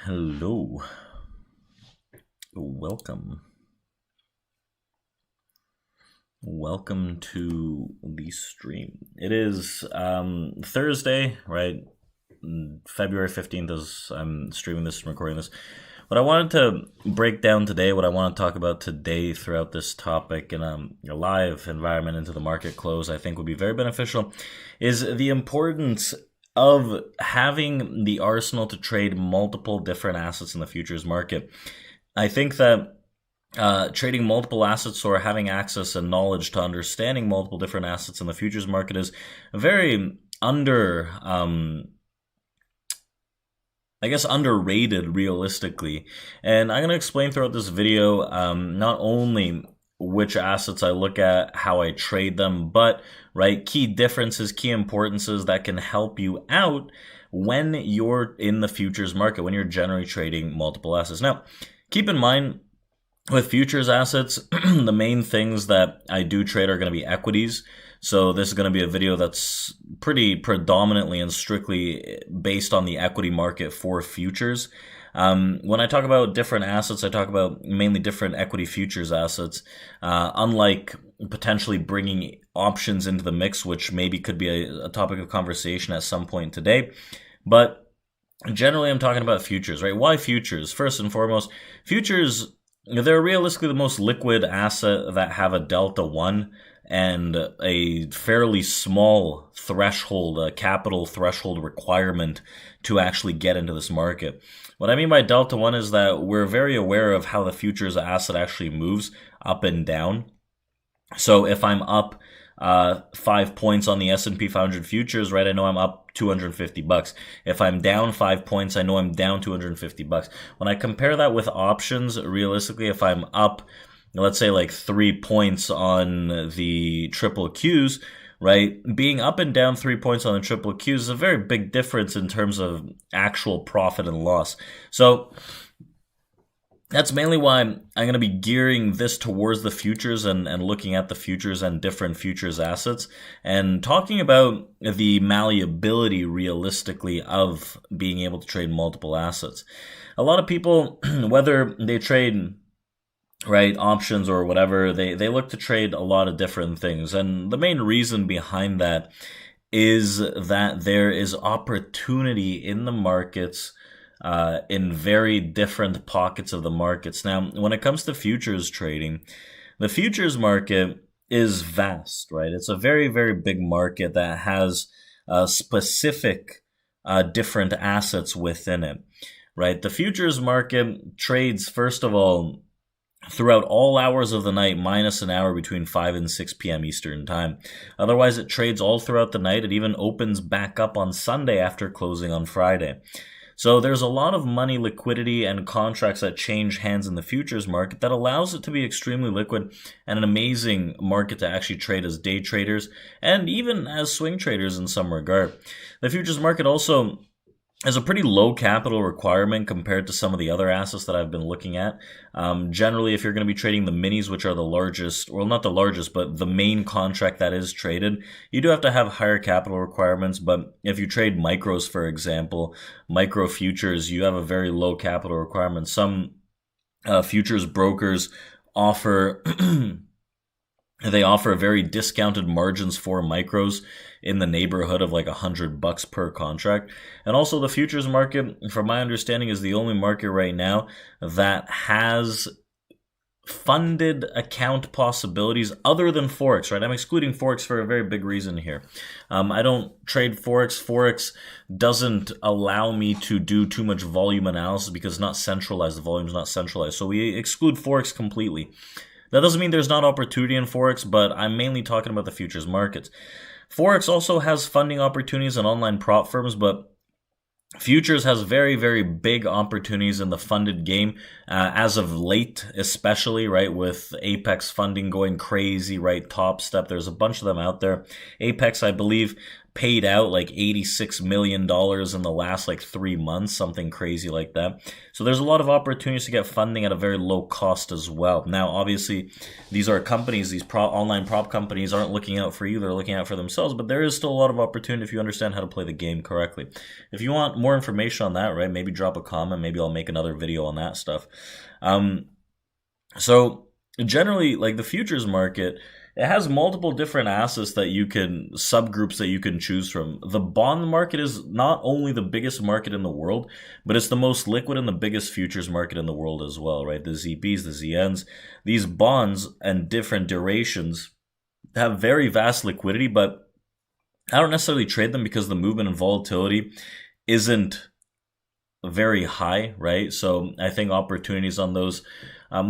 Hello, welcome to the stream. It is Thursday, right? February 15th as I'm streaming this and recording this. What I wanted to break down today, what I want to talk about today throughout this topic in a live environment into the market close, I think would be very beneficial, is the importance of having the arsenal to trade multiple different assets in the futures market. I think that trading multiple assets or having access and knowledge to understanding multiple different assets in the futures market is very underrated realistically. And I'm going to explain throughout this video not only which assets I look at, how I trade them, but key differences, key importances that can help you out when you're in the futures market, when you're generally trading multiple assets. Now, keep in mind, with futures assets, the main things that I do trade are going to be equities. So this is going to be a video that's pretty predominantly and strictly based on the equity market for futures. When I talk about different assets, I talk about mainly different equity futures assets, unlike potentially bringing options into the mix, which maybe could be a topic of conversation at some point today. But generally, I'm talking about futures, right? Why futures? First and foremost, futures, they're realistically the most liquid asset that have a delta 1 and a fairly small threshold, a capital threshold requirement to actually get into this market. What I mean by delta 1 is that we're very aware of how the futures asset actually moves up and down. So if I'm up 5 points on the S&P 500 futures, right, I know I'm up $250. If I'm down 5 points, I know I'm down $250. When I compare that with options, realistically, if I'm up, let's say like 3 points on the triple Qs, right, being up and down 3 points on the triple Qs is a very big difference in terms of actual profit and loss. So that's mainly why I'm going to be gearing this towards the futures and looking at the futures and different futures assets and talking about the malleability realistically of being able to trade multiple assets. A lot of people, whether they trade options or whatever, they look to trade a lot of different things. And the main reason behind that is that there is opportunity in the markets in very different pockets of the markets. Now, when it comes to futures trading, the futures market is vast, right? It's a very, very big market that has specific different assets within it, right? The futures market trades, first of all, throughout all hours of the night, minus an hour between 5 and 6 p.m. Eastern Time. Otherwise, it trades all throughout the night. It even opens back up on Sunday after closing on Friday. So there's a lot of money, liquidity, and contracts that change hands in the futures market that allows it to be extremely liquid and an amazing market to actually trade as day traders and even as swing traders in some regard. The futures market also has a pretty low capital requirement compared to some of the other assets that I've been looking at. Generally, if you're going to be trading the minis, which are the largest, well, not the largest, but the main contract that is traded, you do have to have higher capital requirements. But if you trade micros, for example, micro futures, you have a very low capital requirement. Some futures brokers offer they offer very discounted margins for micros in the neighborhood of like $100 per contract. And also the futures market, from my understanding, is the only market right now that has funded account possibilities other than Forex, right? I'm excluding Forex for a very big reason here. I don't trade Forex. Forex doesn't allow me to do too much volume analysis because it's not centralized. The volume is not centralized. So we exclude Forex completely. That doesn't mean there's not opportunity in Forex, but I'm mainly talking about the futures markets. Forex also has funding opportunities and online prop firms, but futures has very, very big opportunities in the funded game as of late, especially, right, with Apex funding going crazy, right, Top Step. There's a bunch of them out there. Apex, I believe, paid out like $86 million in the last like 3 months, something crazy like that. So there's a lot of opportunities to get funding at a very low cost as well. Now, obviously, these are companies, these online prop companies aren't looking out for you, they're looking out for themselves, but there is still a lot of opportunity if you understand how to play the game correctly. If you want more information on that, right, maybe drop a comment, maybe I'll make another video on that stuff. So generally, like the futures market, it has multiple different assets that you can, subgroups that you can choose from. The bond market is not only the biggest market in the world, but it's the most liquid and the biggest futures market in the world as well, right? The ZBs, the ZNs, these bonds and different durations have very vast liquidity, but I don't necessarily trade them because the movement and volatility isn't very high, right? So I think opportunities on those,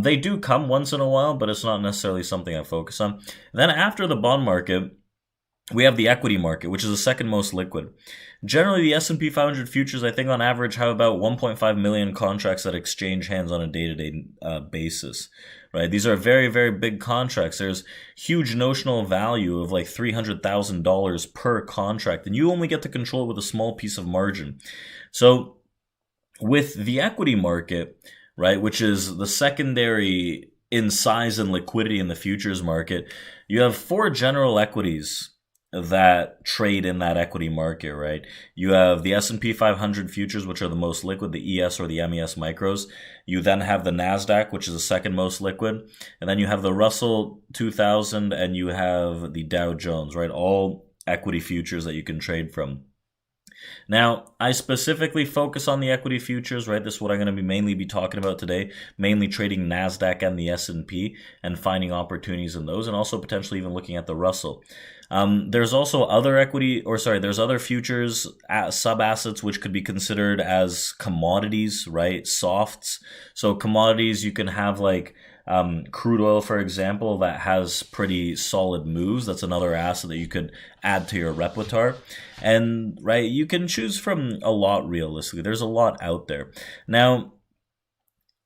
they do come once in a while, but it's not necessarily something I focus on. Then after the bond market, we have the equity market, which is the second most liquid. Generally, the S&P 500 futures, I think on average, have about 1.5 million contracts that exchange hands on a day-to-day basis, right? These are very, very big contracts. There's huge notional value of like $300,000 per contract, and you only get to control it with a small piece of margin. So with the equity market, right, which is the secondary in size and liquidity in the futures market, you have four general equities that trade in that equity market, right? You have the S&P 500 futures, which are the most liquid, the ES or the MES micros. You then have the Nasdaq, which is the second most liquid. And then you have the Russell 2000 and you have the Dow Jones, right? All equity futures that you can trade from. Now, I specifically focus on the equity futures, right? This is what I'm going to mainly be talking about today, mainly trading NASDAQ and the S&P and finding opportunities in those, and also potentially even looking at the Russell. There's also other there's other futures, sub-assets, which could be considered as commodities, right? Softs. So commodities, you can have like crude oil, for example, that has pretty solid moves. That's another asset that you could add to your repertoire. And, right, you can choose from a lot realistically. There's a lot out there. Now,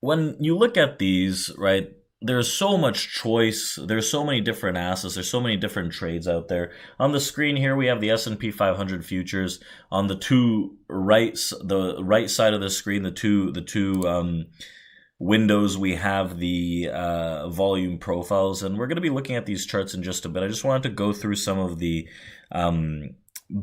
when you look at these, right, there's so much choice. There's so many different assets. There's so many different trades out there. On the screen here, we have the S&P 500 futures. On the right side of the screen, the two windows, we have the volume profiles, and we're going to be looking at these charts in just a bit. I just wanted to go through some of the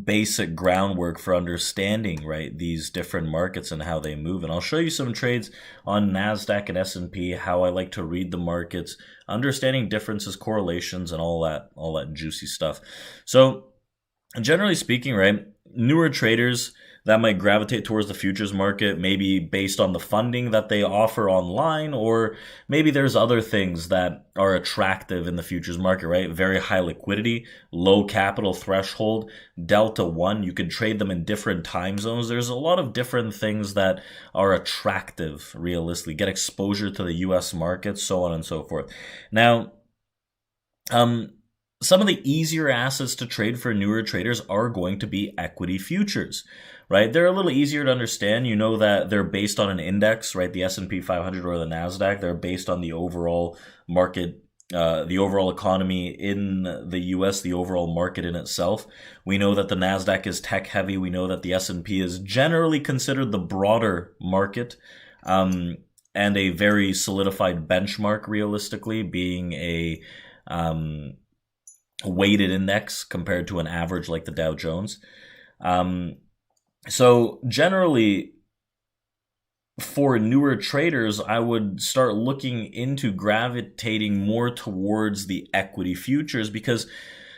basic groundwork for understanding, right, these different markets and how they move. And I'll show you some trades on NASDAQ and S&P, how I like to read the markets, understanding differences, correlations, and all that juicy stuff. So generally speaking, right, newer traders that might gravitate towards the futures market, maybe based on the funding that they offer online, or maybe there's other things that are attractive in the futures market, right? Very high liquidity, low capital threshold, delta 1. You can trade them in different time zones. There's a lot of different things that are attractive, realistically. Get exposure to the U.S. market, so on and so forth. Now, some of the easier assets to trade for newer traders are going to be equity futures, right? They're a little easier to understand. You know that they're based on an index, right? The S&P 500 or the Nasdaq. They're based on the overall market, the overall economy in the U.S., the overall market in itself. We know that the Nasdaq is tech heavy. We know that the S&P is generally considered the broader market, and a very solidified benchmark, realistically, being a weighted index compared to an average like the Dow Jones. So generally, for newer traders, I would start looking into gravitating more towards the equity futures because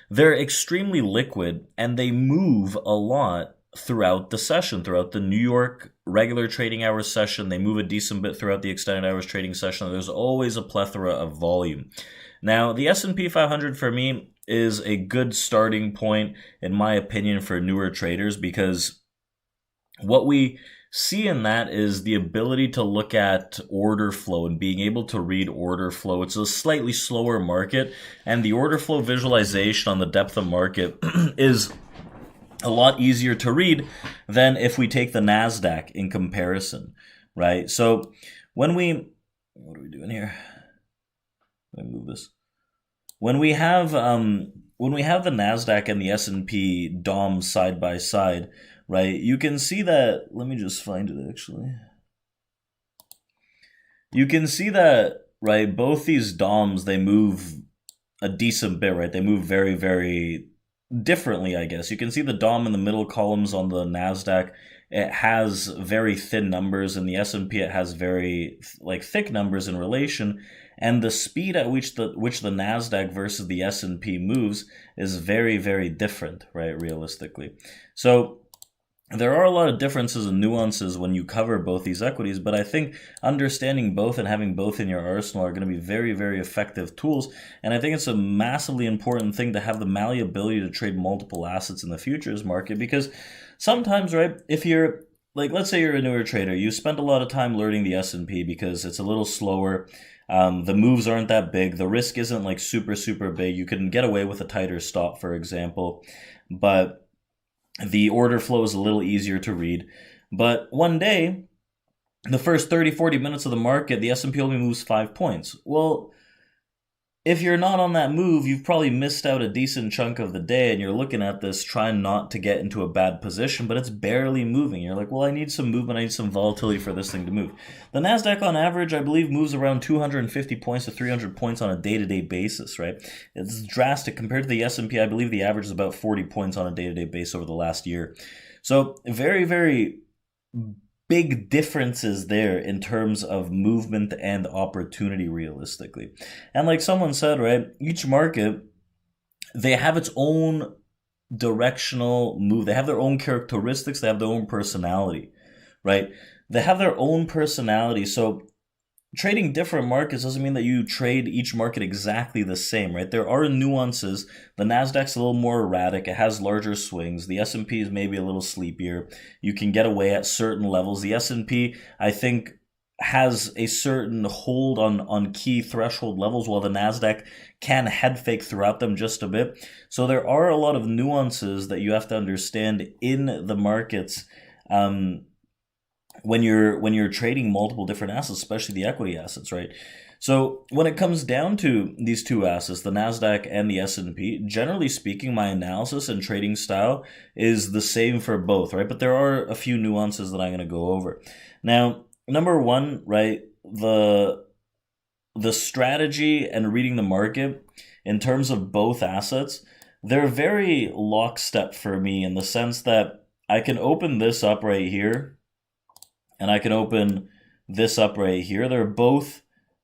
they're extremely liquid and they move a lot throughout the session, throughout the New York regular trading hours session. They move a decent bit throughout the extended hours trading session. There's always a plethora of volume. Now, the S&P 500 for me is a good starting point, in my opinion, for newer traders, because what we see in that is the ability to look at order flow and being able to read order flow. It's a slightly slower market, and the order flow visualization on the depth of market is a lot easier to read than if we take the NASDAQ in comparison, right? So when what are we doing here? Let me move this. When we have when we have the Nasdaq and the S&P DOMs side by side, right, you can see that, let me just find it actually. You can see that, right, both these DOMs, they move a decent bit, right? They move very, very differently, I guess. You can see the DOM in the middle columns on the Nasdaq. It has very thin numbers, and the S&P it has very thick numbers in relation. And the speed at which the Nasdaq versus the S&P moves is very, very different, right? Realistically, so there are a lot of differences and nuances when you cover both these equities, but I think understanding both and having both in your arsenal are going to be very, very effective tools. And I think it's a massively important thing to have the malleability to trade multiple assets in the futures market, because sometimes, right, if you're let's say you're a newer trader, you spend a lot of time learning the S&P because it's a little slower. The moves aren't that big. The risk isn't super, super big. You can get away with a tighter stop, for example, but the order flow is a little easier to read. But one day, the first 30, 40 minutes of the market, the S&P only moves 5 points. Well, if you're not on that move, you've probably missed out a decent chunk of the day, and you're looking at this trying not to get into a bad position, but it's barely moving. You're like, well, I need some movement, I need some volatility for this thing to move. The Nasdaq on average, I believe, moves around 250 points to 300 points on a day-to-day basis, right? It's drastic. Compared to the S&P, I believe the average is about 40 points on a day-to-day basis over the last year. So very, very big differences there in terms of movement and opportunity realistically. And like someone said, right, each market, they have its own directional move. They have their own characteristics. They have their own personality, right? They have their own personality. So trading different markets doesn't mean that you trade each market exactly the same, right? There are nuances. The Nasdaq's a little more erratic. It has larger swings. The S&P is maybe a little sleepier. You can get away at certain levels. The S&P, I think, has a certain hold on key threshold levels, while the Nasdaq can head fake throughout them just a bit. So there are a lot of nuances that you have to understand in the markets, when you're trading multiple different assets, especially the equity assets, right? So when it comes down to these two assets, the Nasdaq and the S&P, generally speaking, my analysis and trading style is the same for both, right? But there are a few nuances that I'm going to go over. Now, number one, right, the strategy and reading the market in terms of both assets, they're very lockstep for me in the sense that I can open this up right here, and I can open this up right here. They're both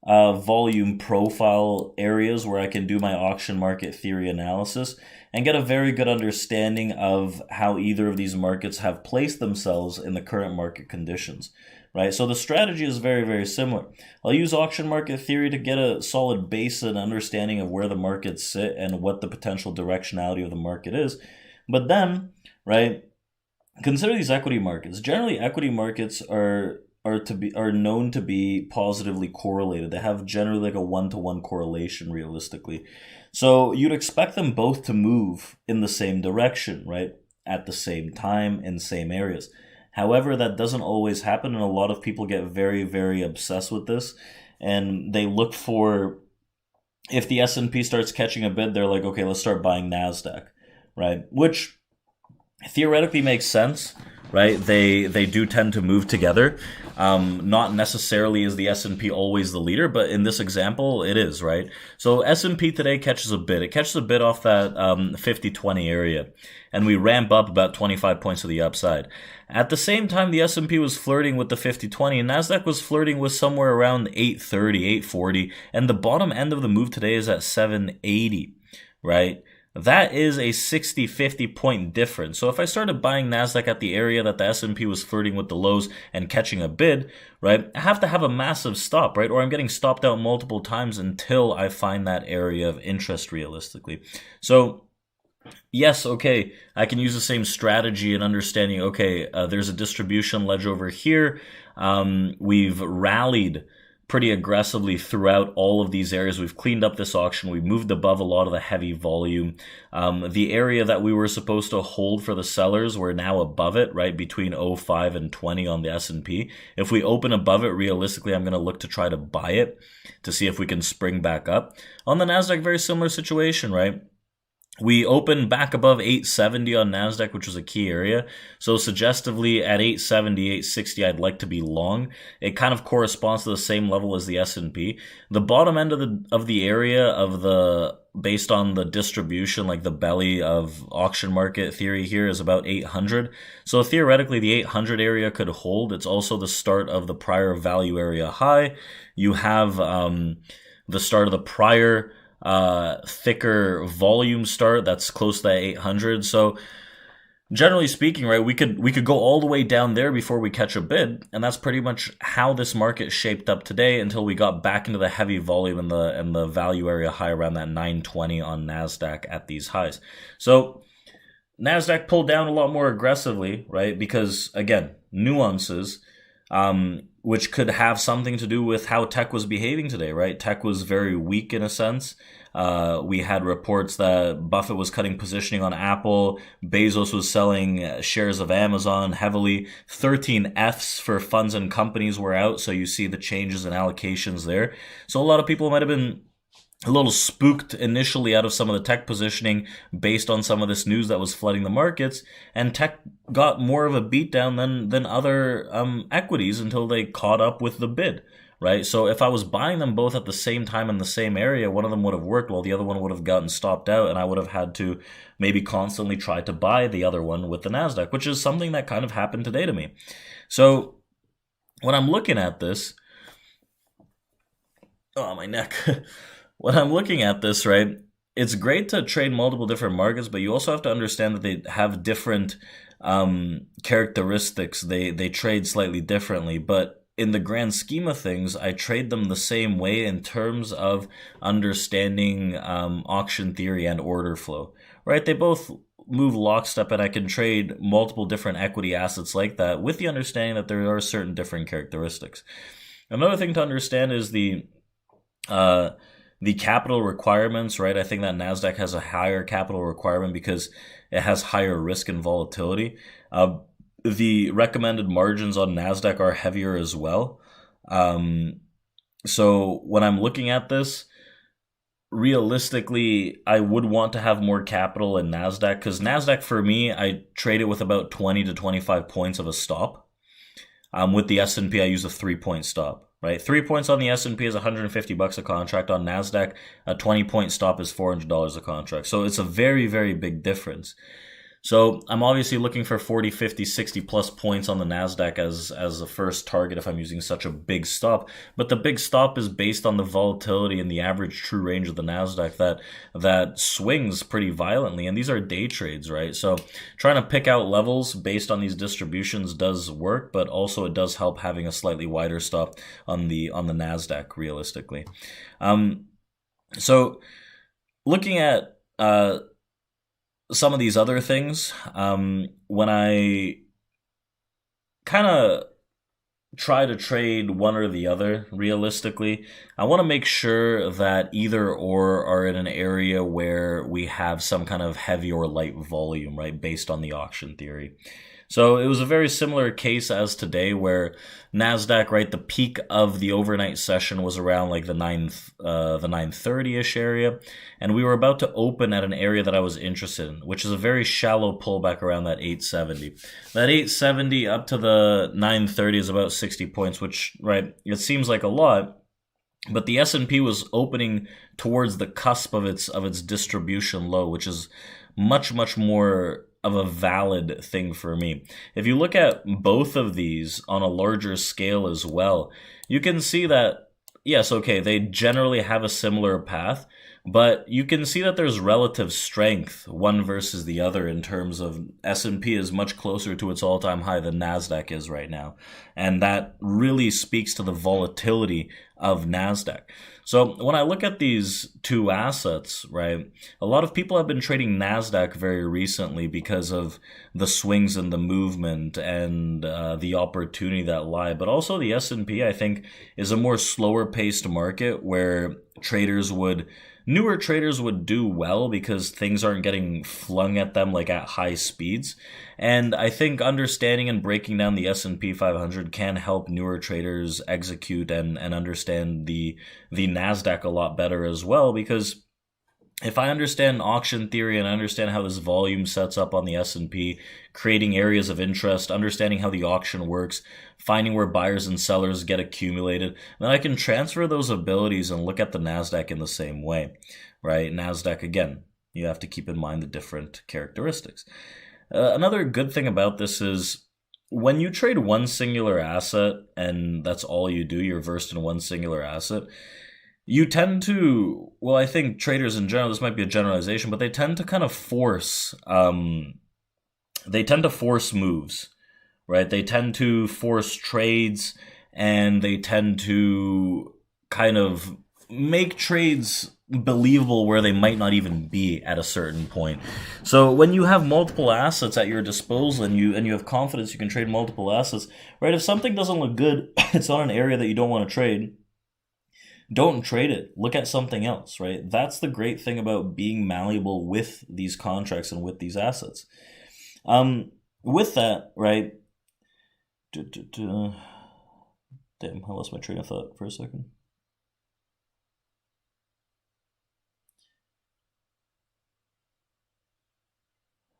volume profile areas where I can do my auction market theory analysis and get a very good understanding of how either of these markets have placed themselves in the current market conditions, right? So the strategy is very, very similar. I'll use auction market theory to get a solid base and understanding of where the markets sit and what the potential directionality of the market is. But then, right, consider these equity markets. Generally, equity markets are known to be positively correlated. They have generally a 1-to-1 correlation realistically. So you'd expect them both to move in the same direction, right? At the same time in same areas. However, that doesn't always happen, and a lot of people get very, very obsessed with this, and they look for, if the S&P starts catching a bid, they're like, okay, let's start buying Nasdaq, right? Which theoretically makes sense, right? They do tend to move together. Not necessarily is the S&P always the leader, but in this example, it is, right? So S&P today catches a bid. It catches a bid off that 50-20 area, and we ramp up about 25 points to the upside. At the same time, the S&P was flirting with the 50-20, and Nasdaq was flirting with somewhere around 830, 840, and the bottom end of the move today is at 780, right? That is a 60-50 point difference. So if I started buying Nasdaq at the area that the S&P was flirting with the lows and catching a bid, right, I have to have a massive stop, right? Or I'm getting stopped out multiple times until I find that area of interest realistically. So yes, okay, I can use the same strategy and understanding, okay, there's a distribution ledge over here. We've rallied pretty aggressively throughout all of these areas. We've cleaned up this auction. We've moved above a lot of the heavy volume. The area that we were supposed to hold for the sellers, we're now above it, right, between 05 and 20 on the S&P. If we open above it, realistically, I'm going to look to try to buy it to see if we can spring back up. On the Nasdaq, very similar situation, right? We opened back above 870 on Nasdaq, which was a key area. So suggestively at 870, 860, I'd like to be long. It kind of corresponds to the same level as the S&P. The bottom end of the area of the based on the distribution, like the belly of auction market theory here, is about 800. So theoretically, the 800 area could hold. It's also the start of the prior value area high. You have the start of the prior thicker volume start that's close to that 800. So generally speaking, right, we could go all the way down there before we catch a bid, and that's pretty much how this market shaped up today until we got back into the heavy volume and the value area high around that 920 on Nasdaq at these highs. So Nasdaq pulled down a lot more aggressively, right? Because again, nuances, which could have something to do with how tech was behaving today, right? Tech was very weak in a sense. We had reports that Buffett was cutting positioning on Apple. Bezos was selling shares of Amazon heavily. 13 Fs for funds and companies were out, so you see the changes in allocations there. So a lot of people might have been a little spooked initially out of some of the tech positioning based on some of this news that was flooding the markets, and tech got more of a beatdown than other equities until they caught up with the bid, right? So if I was buying them both at the same time in the same area, one of them would have worked while the other one would have gotten stopped out, and I would have had to maybe constantly try to buy the other one with the Nasdaq, which is something that kind of happened today to me. So when I'm looking at this, oh, my neck. When I'm looking at this, right, it's great to trade multiple different markets, but you also have to understand that they have different characteristics. They trade slightly differently, but in the grand scheme of things, I trade them the same way in terms of understanding auction theory and order flow, right? They both move lockstep, and I can trade multiple different equity assets like that with the understanding that there are certain different characteristics. Another thing to understand is the capital requirements, right? I think that Nasdaq has a higher capital requirement because it has higher risk and volatility. The recommended margins on Nasdaq are heavier as well. So when I'm looking at this, realistically, I would want to have more capital in Nasdaq because Nasdaq, for me, I trade it with about 20 to 25 points of a stop. With the S&P, I use a 3-point stop. Right, 3 points on the S&P is $150 a contract. On Nasdaq, a 20-point stop is $400 a contract. So it's a very, very big difference. So I'm obviously looking for 40, 50, 60 plus points on the Nasdaq as a first target if I'm using such a big stop. But the big stop is based on the volatility and the average true range of the Nasdaq that swings pretty violently. And these are day trades, right? So trying to pick out levels based on these distributions does work, but also it does help having a slightly wider stop on the Nasdaq realistically. So looking at some of these other things, when I kind of try to trade one or the other realistically, I want to make sure that either or are in an area where we have some kind of heavy or light volume, right, based on the auction theory. So it was a very similar case as today where Nasdaq, right, the peak of the overnight session was around like the 930-ish area, and we were about to open at an area that I was interested in, which is a very shallow pullback around that 870. That 870 up to the 930 is about 60 points, which, right, it seems like a lot, but the S&P was opening towards the cusp of its distribution low, which is much, much more of a valid thing for me. If you look at both of these on a larger scale as well, you can see that, yes, okay, they generally have a similar path, but you can see that there's relative strength one versus the other in terms of S&P is much closer to its all-time high than Nasdaq is right now. And that really speaks to the volatility of Nasdaq. So when I look at these two assets, right, a lot of people have been trading Nasdaq very recently because of the swings in the movement and the opportunity that lie. But also the S&P, I think, is a more slower paced market where newer traders would do well because things aren't getting flung at them like at high speeds. And I think understanding and breaking down the S&P 500 can help newer traders execute and understand the Nasdaq a lot better as well, because if I understand auction theory and I understand how this volume sets up on the S&P, creating areas of interest, understanding how the auction works, finding where buyers and sellers get accumulated, then I can transfer those abilities and look at the Nasdaq in the same way, right? Nasdaq, again, you have to keep in mind the different characteristics. Another good thing about this is when you trade one singular asset and that's all you do, you're versed in one singular asset, you tend to, well, I think traders in general, this might be a generalization, but they tend to kind of force moves, right? They tend to force trades, and they tend to kind of make trades believable where they might not even be at a certain point. So when you have multiple assets at your disposal and you have confidence you can trade multiple assets, right? If something doesn't look good, it's on an area that you don't want to trade, don't trade it. Look at something else, right? That's the great thing about being malleable with these contracts and with these assets. With that, right? Damn, I lost my train of thought for a second.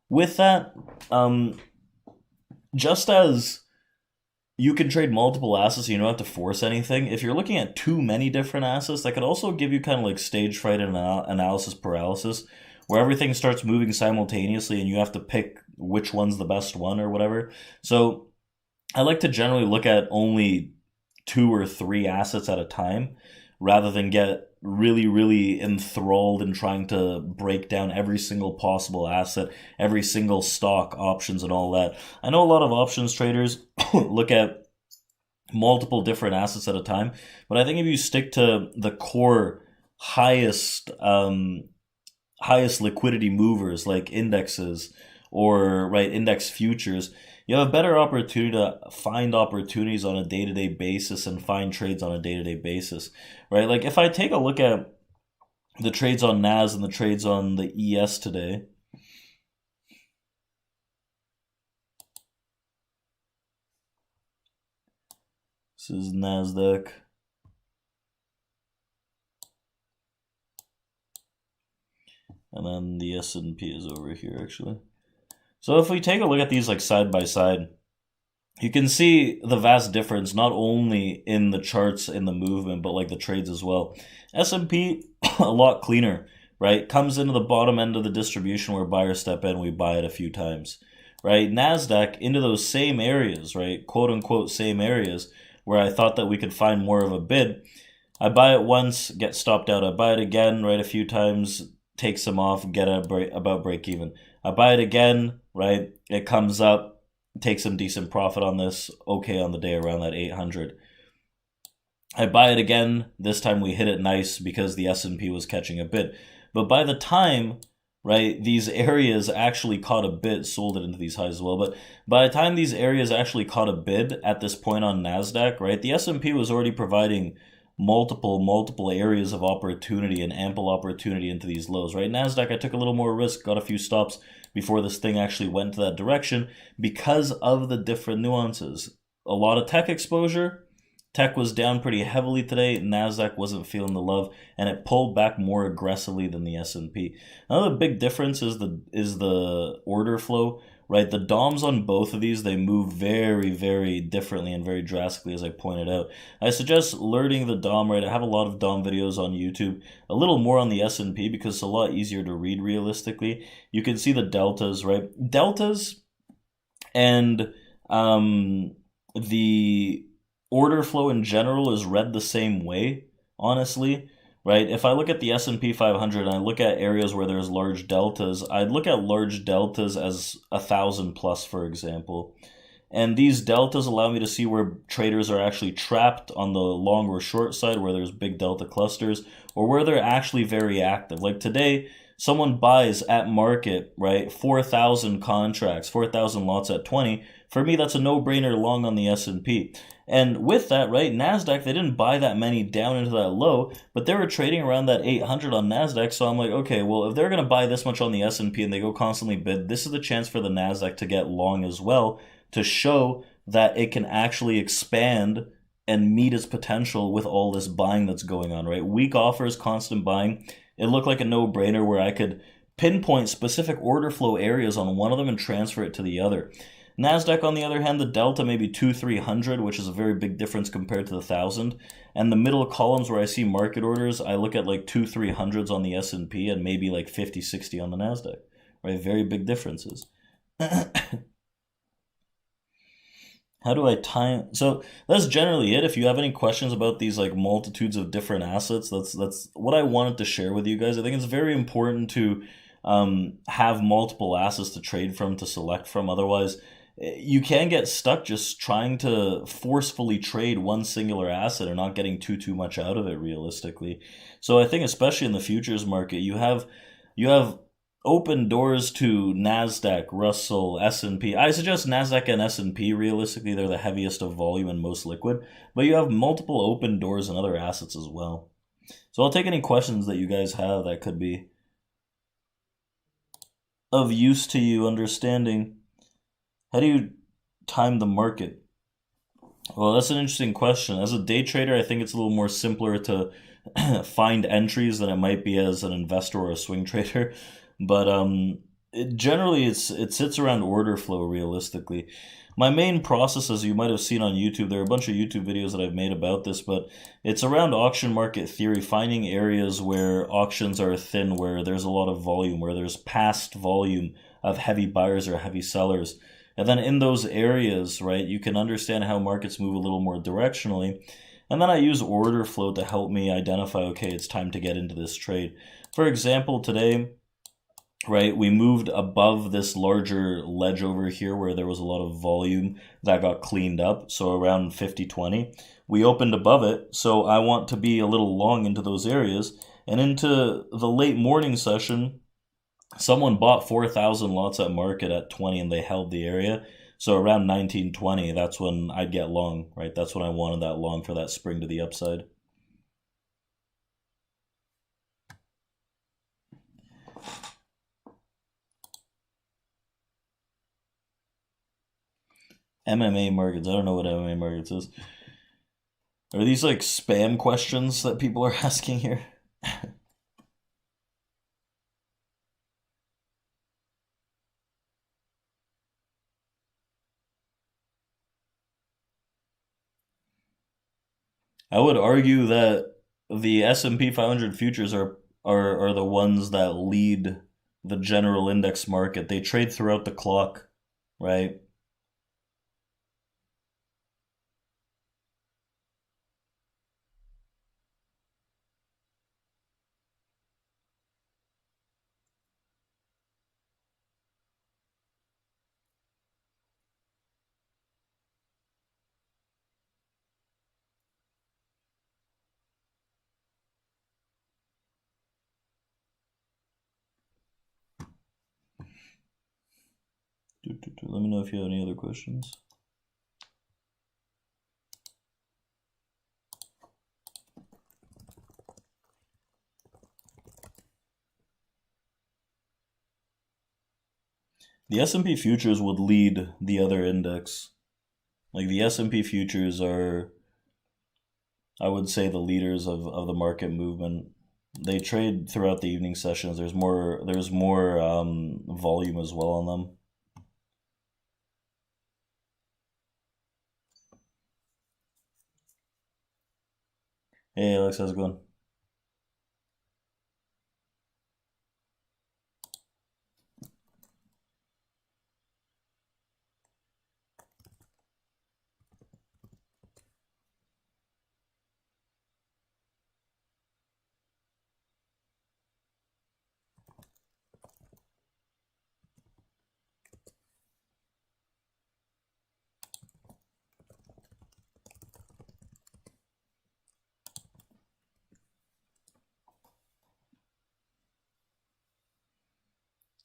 With that, just as you can trade multiple assets, you don't have to force anything. If you're looking at too many different assets, that could also give you kind of like stage fright and analysis paralysis, where everything starts moving simultaneously and you have to pick which one's the best one or whatever. So I like to generally look at only 2 or 3 assets at a time, rather than get really, really enthralled in trying to break down every single possible asset, every single stock, options, and all that. I know a lot of options traders look at multiple different assets at a time, but I think if you stick to the core highest liquidity movers like indexes or index futures, you have a better opportunity to find opportunities on a day-to-day basis and find trades on a day-to-day basis, right? Like if I take a look at the trades on NAS and the trades on the ES today, this is Nasdaq. And then the S&P is over here, actually. So if we take a look at these like side by side, you can see the vast difference not only in the charts in the movement, but like the trades as well. S&P, a lot cleaner, right? Comes into the bottom end of the distribution where buyers step in, we buy it a few times, right? Nasdaq into those same areas, right? Quote unquote same areas where I thought that we could find more of a bid. I buy it once, get stopped out. I buy it again, right? A few times, take some off, get about break even. I buy it again, right? It comes up, take some decent profit on this, okay on the day around that 800. I buy it again, this time we hit it nice because the S&P was catching a bid. But by the time, right, these areas actually caught a bid, sold it into these highs as well, but by the time these areas actually caught a bid at this point on Nasdaq, right, the S&P was already providing multiple areas of opportunity and ample opportunity into these lows, right? Nasdaq, I took a little more risk, got a few stops before this thing actually went to that direction because of the different nuances. A lot of tech exposure. Tech was down pretty heavily today. Nasdaq wasn't feeling the love, and it pulled back more aggressively than the S&P. Another big difference is the order flow, right? The DOMs on both of these, they move very, very differently and very drastically, as I pointed out. I suggest learning the DOM, right? I have a lot of DOM videos on YouTube, a little more on the S&P because it's a lot easier to read realistically. You can see the deltas, right? Deltas and the order flow in general is read the same way, honestly, right? If I look at the S&P 500 and I look at areas where there's large deltas, I'd look at large deltas as 1,000 plus, for example. And these deltas allow me to see where traders are actually trapped on the long or short side, where there's big delta clusters, or where they're actually very active. Like today, someone buys at market, right, 4,000 contracts, 4,000 lots at 20. For me, that's a no-brainer long on the S&P. And with that, right, Nasdaq, they didn't buy that many down into that low, but they were trading around that 800 on Nasdaq. So I'm like, okay, well, if they're going to buy this much on the S&P and they go constantly bid, this is the chance for the Nasdaq to get long as well, to show that it can actually expand and meet its potential with all this buying that's going on, right? Weak offers, constant buying. it looked like a no-brainer where I could pinpoint specific order flow areas on one of them and transfer it to the other. Nasdaq, on the other hand, the delta may be 2-300, which is a very big difference compared to the 1,000. And the middle columns where I see market orders, I look at like 2-300s on the S&P and maybe like 50-60 on the Nasdaq. Right, very big differences. How do I time? So that's generally it. If you have any questions about these like multitudes of different assets, that's what I wanted to share with you guys. I think it's very important to have multiple assets to trade from, to select from. Otherwise, you can get stuck just trying to forcefully trade one singular asset and not getting too much out of it realistically. So I think especially in the futures market, you have open doors to Nasdaq, Russell, S&P. I suggest Nasdaq and S&P realistically. They're the heaviest of volume and most liquid, but you have multiple open doors and other assets as well. So I'll take any questions that you guys have that could be of use to you understanding. How do you time the market? Well, that's an interesting question. As a day trader, I think it's a little more simpler to find entries than it might be as an investor or a swing trader. But generally, it sits around order flow realistically. My main process, as you might have seen on YouTube, there are a bunch of YouTube videos that I've made about this, but it's around auction market theory, finding areas where auctions are thin, where there's a lot of volume, where there's past volume of heavy buyers or heavy sellers. And then in those areas, right, you can understand how markets move a little more directionally. And then I use order flow to help me identify, okay, it's time to get into this trade. For example, today, right, we moved above this larger ledge over here where there was a lot of volume that got cleaned up, so around 50-20. We opened above it, so I want to be a little long into those areas. And into the late morning session, someone bought 4,000 lots at market at 20 and they held the area. So around 1920, that's when I'd get long, right? That's when I wanted that long for that spring to the upside. MMA markets. I don't know what MMA markets is. Are these like spam questions that people are asking here? I would argue that the S&P 500 futures are the ones that lead the general index market. They trade throughout the clock, right? Let me know if you have any other questions. The S&P futures would lead the other index. Like the S&P futures are, I would say, the leaders of the market movement. They trade throughout the evening sessions. There's more volume as well on them. Hey Alex, how's it going?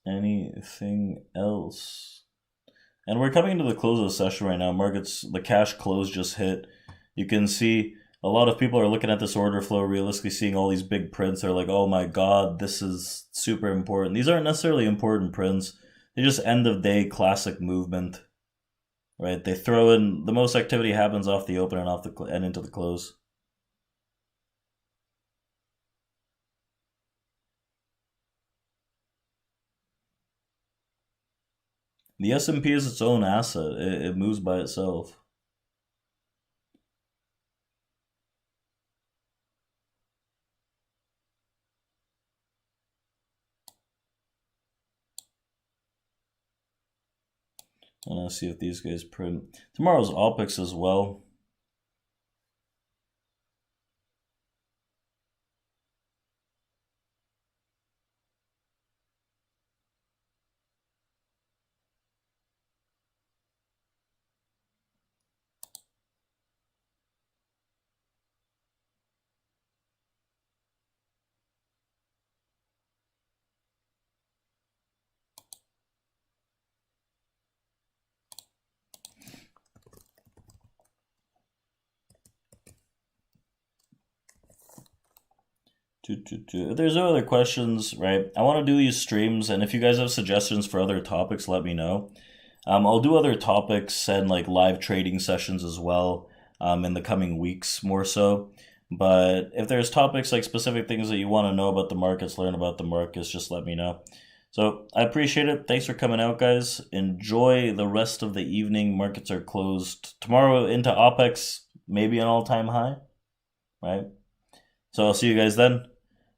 Anything else? And we're coming into the close of the session right now. Markets, the cash close just hit. You can see a lot of people are looking at this order flow, realistically seeing all these big prints. They're like, oh my God, this is super important. These aren't necessarily important prints. They just end of day classic movement, right? They throw in, the most activity happens off the open and and into the close. The S&P is its own asset. It moves by itself. I want to see if these guys print. Tomorrow's OPEX as well. If there's no other questions, right, I want to do these streams, and if you guys have suggestions for other topics, let me know. I'll do other topics and like live trading sessions as well in the coming weeks, more so. But if there's topics like specific things that you want to know about the markets, learn about the markets, just let me know. So I appreciate it. Thanks for coming out, guys. Enjoy the rest of the evening. Markets are closed tomorrow into OPEX, maybe an all-time high, right? So I'll see you guys then.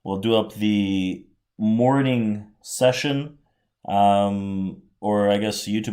We'll do up the morning session, or I guess YouTube.